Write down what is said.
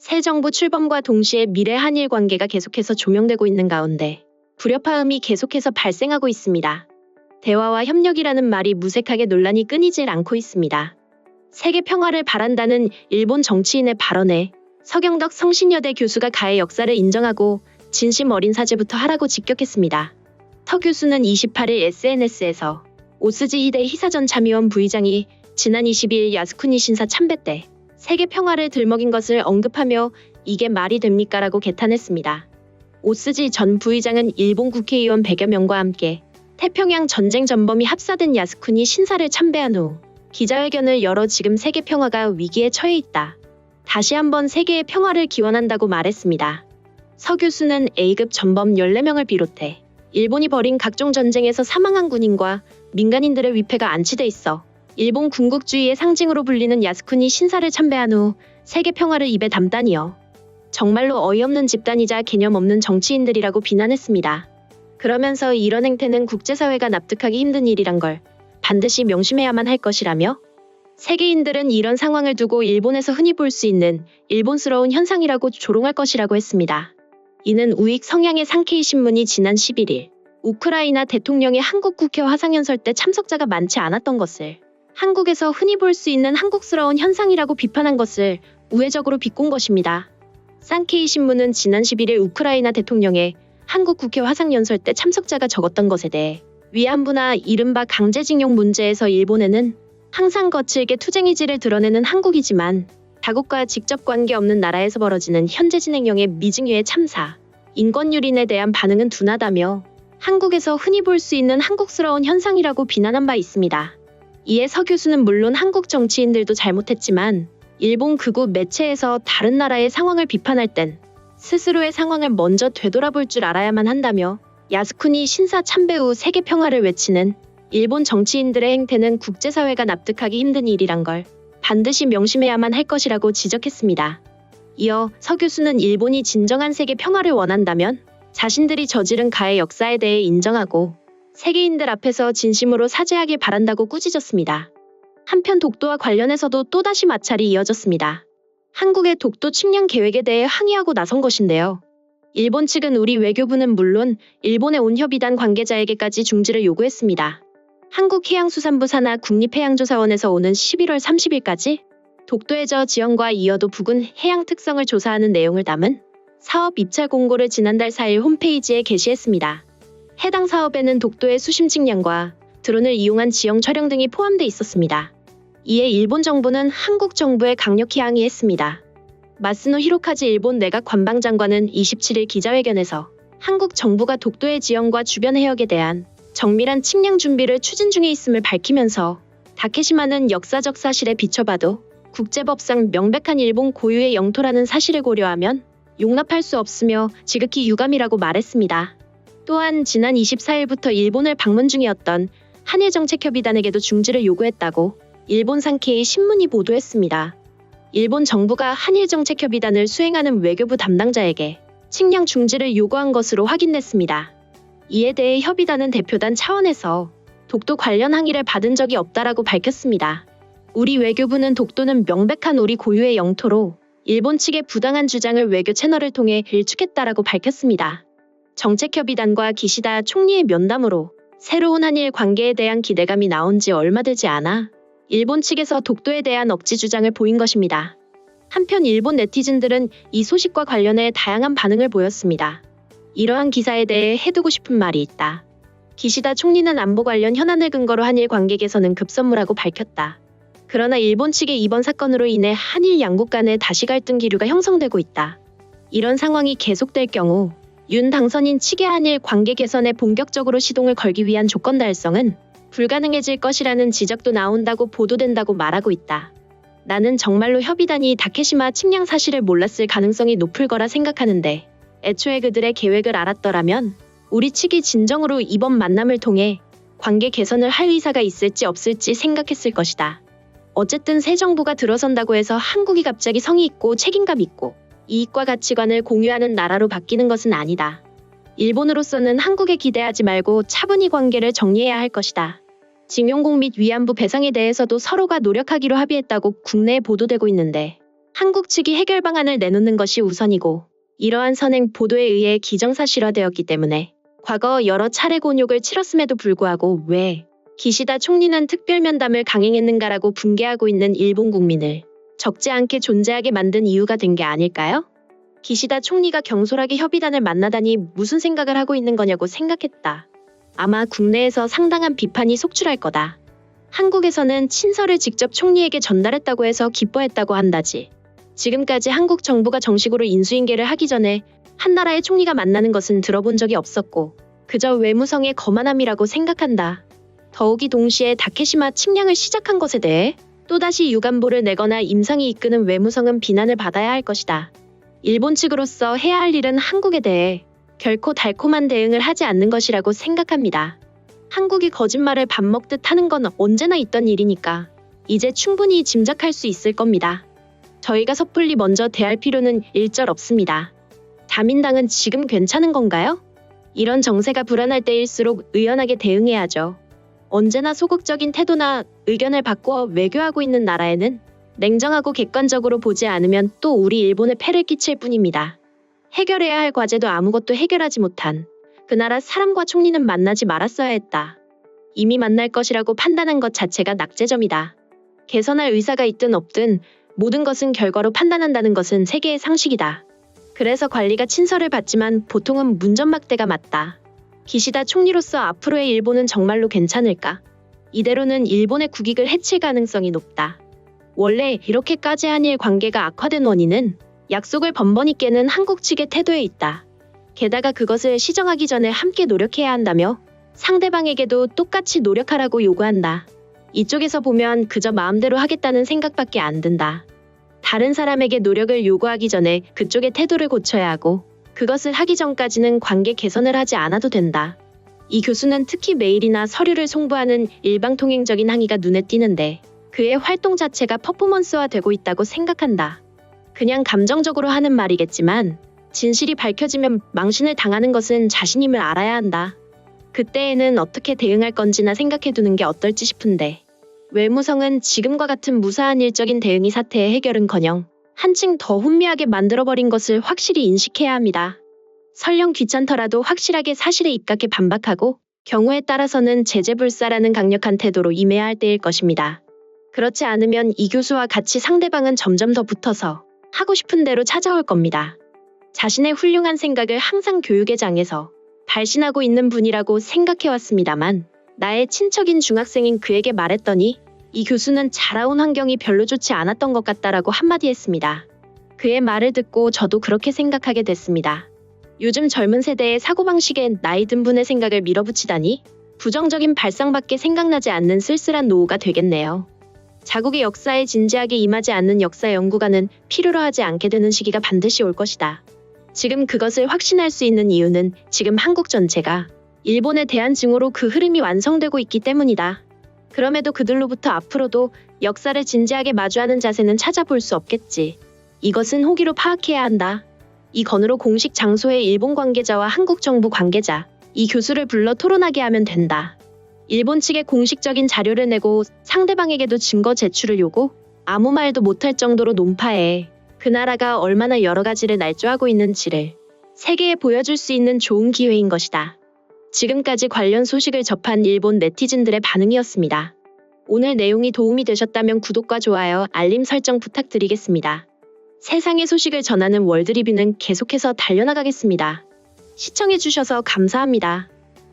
새 정부 출범과 동시에 미래 한일 관계가 계속해서 조명되고 있는 가운데 불협화음이 계속해서 발생하고 있습니다. 대화와 협력이라는 말이 무색하게 논란이 끊이질 않고 있습니다. 세계 평화를 바란다는 일본 정치인의 발언에 서경덕 성신여대 교수가 가해 역사를 인정하고 진심 어린 사죄부터 하라고 직격했습니다. 터 교수는 28일 SNS에서 오스지 히데 히사전 참의원 부의장이 지난 22일 야스쿠니 신사 참배 때 세계 평화를 들먹인 것을 언급하며 이게 말이 됩니까? 라고 개탄했습니다. 오스지 전 부의장은 일본 국회의원 100여 명과 함께 태평양 전쟁 전범이 합사된 야스쿠니 신사를 참배한 후 기자회견을 열어 지금 세계 평화가 위기에 처해 있다. 다시 한번 세계의 평화를 기원한다고 말했습니다. 서 교수는 A급 전범 14명을 비롯해 일본이 벌인 각종 전쟁에서 사망한 군인과 민간인들의 위패가 안치돼 있어 일본 군국주의의 상징으로 불리는 야스쿠니 신사를 참배한 후 세계 평화를 입에 담다니요. 정말로 어이없는 집단이자 개념 없는 정치인들이라고 비난했습니다. 그러면서 이런 행태는 국제사회가 납득하기 힘든 일이란 걸 반드시 명심해야만 할 것이라며 세계인들은 이런 상황을 두고 일본에서 흔히 볼 수 있는 일본스러운 현상이라고 조롱할 것이라고 했습니다. 이는 우익 성향의 상케이 신문이 지난 11일 우크라이나 대통령의 한국 국회 화상연설 때 참석자가 많지 않았던 것을 한국에서 흔히 볼 수 있는 한국스러운 현상이라고 비판한 것을 우회적으로 비꼰 것입니다. 상케이 신문은 지난 11일 우크라이나 대통령의 한국 국회 화상연설 때 참석자가 적었던 것에 대해 위안부나 이른바 강제징용 문제에서 일본에는 항상 거칠게 투쟁의지를 드러내는 한국이지만 자국과 직접 관계없는 나라에서 벌어지는 현재 진행형의 미증유의 참사, 인권유린에 대한 반응은 둔하다며 한국에서 흔히 볼 수 있는 한국스러운 현상이라고 비난한 바 있습니다. 이에 서 교수는 물론 한국 정치인들도 잘못했지만 일본 극우 매체에서 다른 나라의 상황을 비판할 땐 스스로의 상황을 먼저 되돌아볼 줄 알아야만 한다며 야스쿠니 신사 참배 후 세계 평화를 외치는 일본 정치인들의 행태는 국제사회가 납득하기 힘든 일이란 걸 반드시 명심해야만 할 것이라고 지적했습니다. 이어 서 교수는 일본이 진정한 세계 평화를 원한다면 자신들이 저지른 가해 역사에 대해 인정하고 세계인들 앞에서 진심으로 사죄하길 바란다고 꾸짖었습니다. 한편 독도와 관련해서도 또다시 마찰이 이어졌습니다. 한국의 독도 측량 계획에 대해 항의하고 나선 것인데요. 일본 측은 우리 외교부는 물론 일본의 온 협의단 관계자에게까지 중지를 요구했습니다. 한국해양수산부 산하 국립해양조사원에서 오는 11월 30일까지 독도의 저 지형과 이어도 부근 해양 특성을 조사하는 내용을 담은 사업 입찰 공고를 지난달 4일 홈페이지에 게시했습니다. 해당 사업에는 독도의 수심 측량과 드론을 이용한 지형 촬영 등이 포함돼 있었습니다. 이에 일본 정부는 한국 정부에 강력히 항의했습니다. 마스노 히로카즈 일본 내각 관방장관은 27일 기자회견에서 한국 정부가 독도의 지형과 주변 해역에 대한 정밀한 측량 준비를 추진 중에 있음을 밝히면서 다케시마는 역사적 사실에 비춰봐도 국제법상 명백한 일본 고유의 영토라는 사실을 고려하면 용납할 수 없으며 지극히 유감이라고 말했습니다. 또한 지난 24일부터 일본을 방문 중이었던 한일정책협의단에게도 중지를 요구했다고 일본 산케이 신문이 보도했습니다. 일본 정부가 한일정책협의단을 수행하는 외교부 담당자에게 측량 중지를 요구한 것으로 확인됐습니다. 이에 대해 협의단은 대표단 차원에서 독도 관련 항의를 받은 적이 없다라고 밝혔습니다. 우리 외교부는 독도는 명백한 우리 고유의 영토로 일본 측의 부당한 주장을 외교 채널을 통해 일축했다라고 밝혔습니다. 정책협의단과 기시다 총리의 면담으로 새로운 한일 관계에 대한 기대감이 나온 지 얼마 되지 않아 일본 측에서 독도에 대한 억지 주장을 보인 것입니다. 한편 일본 네티즌들은 이 소식과 관련해 다양한 반응을 보였습니다. 이러한 기사에 대해 해두고 싶은 말이 있다. 기시다 총리는 안보 관련 현안을 근거로 한일 관계 개선은 급선무라고 밝혔다. 그러나 일본 측의 이번 사건으로 인해 한일 양국 간의 다시 갈등 기류가 형성되고 있다. 이런 상황이 계속될 경우 윤 당선인 측의 한일 관계 개선에 본격적으로 시동을 걸기 위한 조건 달성은 불가능해질 것이라는 지적도 나온다고 보도된다고 말하고 있다. 나는 정말로 협의단이 다케시마 측량 사실을 몰랐을 가능성이 높을 거라 생각하는데 애초에 그들의 계획을 알았더라면 우리 측이 진정으로 이번 만남을 통해 관계 개선을 할 의사가 있을지 없을지 생각했을 것이다. 어쨌든 새 정부가 들어선다고 해서 한국이 갑자기 성의 있고 책임감 있고 이익과 가치관을 공유하는 나라로 바뀌는 것은 아니다. 일본으로서는 한국에 기대하지 말고 차분히 관계를 정리해야 할 것이다. 징용공 및 위안부 배상에 대해서도 서로가 노력하기로 합의했다고 국내에 보도되고 있는데 한국 측이 해결 방안을 내놓는 것이 우선이고 이러한 선행 보도에 의해 기정사실화되었기 때문에 과거 여러 차례 곤욕을 치렀음에도 불구하고 왜 기시다 총리는 특별 면담을 강행했는가라고 분개하고 있는 일본 국민을 적지 않게 존재하게 만든 이유가 된 게 아닐까요? 기시다 총리가 경솔하게 협의단을 만나다니 무슨 생각을 하고 있는 거냐고 생각했다. 아마 국내에서 상당한 비판이 속출할 거다. 한국에서는 친서를 직접 총리에게 전달했다고 해서 기뻐했다고 한다지. 지금까지 한국 정부가 정식으로 인수인계를 하기 전에 한 나라의 총리가 만나는 것은 들어본 적이 없었고 그저 외무성의 거만함이라고 생각한다. 더욱이 동시에 다케시마 침략을 시작한 것에 대해 또다시 유감보를 내거나 임상이 이끄는 외무성은 비난을 받아야 할 것이다. 일본 측으로서 해야 할 일은 한국에 대해 결코 달콤한 대응을 하지 않는 것이라고 생각합니다. 한국이 거짓말을 밥 먹듯 하는 건 언제나 있던 일이니까 이제 충분히 짐작할 수 있을 겁니다. 저희가 섣불리 먼저 대할 필요는 일절 없습니다. 자민당은 지금 괜찮은 건가요? 이런 정세가 불안할 때일수록 의연하게 대응해야죠. 언제나 소극적인 태도나 의견을 바꾸어 외교하고 있는 나라에는 냉정하고 객관적으로 보지 않으면 또 우리 일본에 폐를 끼칠 뿐입니다. 해결해야 할 과제도 아무것도 해결하지 못한 그 나라 사람과 총리는 만나지 말았어야 했다. 이미 만날 것이라고 판단한 것 자체가 낙제점이다. 개선할 의사가 있든 없든 모든 것은 결과로 판단한다는 것은 세계의 상식이다. 그래서 관리가 친서를 받지만 보통은 문전막대가 맞다. 기시다 총리로서 앞으로의 일본은 정말로 괜찮을까? 이대로는 일본의 국익을 해칠 가능성이 높다. 원래 이렇게까지 한일 관계가 악화된 원인은 약속을 번번이 깨는 한국 측의 태도에 있다. 게다가 그것을 시정하기 전에 함께 노력해야 한다며 상대방에게도 똑같이 노력하라고 요구한다. 이쪽에서 보면 그저 마음대로 하겠다는 생각밖에 안 든다. 다른 사람에게 노력을 요구하기 전에 그쪽의 태도를 고쳐야 하고 그것을 하기 전까지는 관계 개선을 하지 않아도 된다. 이 교수는 특히 메일이나 서류를 송부하는 일방통행적인 항의가 눈에 띄는데 그의 활동 자체가 퍼포먼스화되고 있다고 생각한다. 그냥 감정적으로 하는 말이겠지만 진실이 밝혀지면 망신을 당하는 것은 자신임을 알아야 한다. 그때에는 어떻게 대응할 건지나 생각해두는 게 어떨지 싶은데 외무성은 지금과 같은 무사한 일적인 대응이 사태의 해결은커녕 한층 더 혼미하게 만들어버린 것을 확실히 인식해야 합니다. 설령 귀찮더라도 확실하게 사실에 입각해 반박하고 경우에 따라서는 제재불사라는 강력한 태도로 임해야 할 때일 것입니다. 그렇지 않으면 이 교수와 같이 상대방은 점점 더 붙어서 하고 싶은 대로 찾아올 겁니다. 자신의 훌륭한 생각을 항상 교육의 장에서 발신하고 있는 분이라고 생각해왔습니다만 나의 친척인 중학생인 그에게 말했더니 이 교수는 자라온 환경이 별로 좋지 않았던 것 같다라고 한마디 했습니다. 그의 말을 듣고 저도 그렇게 생각하게 됐습니다. 요즘 젊은 세대의 사고방식에 나이 든 분의 생각을 밀어붙이다니 부정적인 발상밖에 생각나지 않는 쓸쓸한 노후가 되겠네요. 자국의 역사에 진지하게 임하지 않는 역사 연구가는 필요로 하지 않게 되는 시기가 반드시 올 것이다. 지금 그것을 확신할 수 있는 이유는 지금 한국 전체가 일본에 대한 증오로 그 흐름이 완성되고 있기 때문이다. 그럼에도 그들로부터 앞으로도 역사를 진지하게 마주하는 자세는 찾아볼 수 없겠지. 이것은 호기로 파악해야 한다. 이 건으로 공식 장소에 일본 관계자와 한국 정부 관계자, 이 교수를 불러 토론하게 하면 된다. 일본 측에 공식적인 자료를 내고 상대방에게도 증거 제출을 요구, 아무 말도 못할 정도로 논파해 그 나라가 얼마나 여러 가지를 날조하고 있는지를 세계에 보여줄 수 있는 좋은 기회인 것이다. 지금까지 관련 소식을 접한 일본 네티즌들의 반응이었습니다. 오늘 내용이 도움이 되셨다면 구독과 좋아요, 알림 설정 부탁드리겠습니다. 세상의 소식을 전하는 월드리뷰는 계속해서 달려나가겠습니다. 시청해주셔서 감사합니다.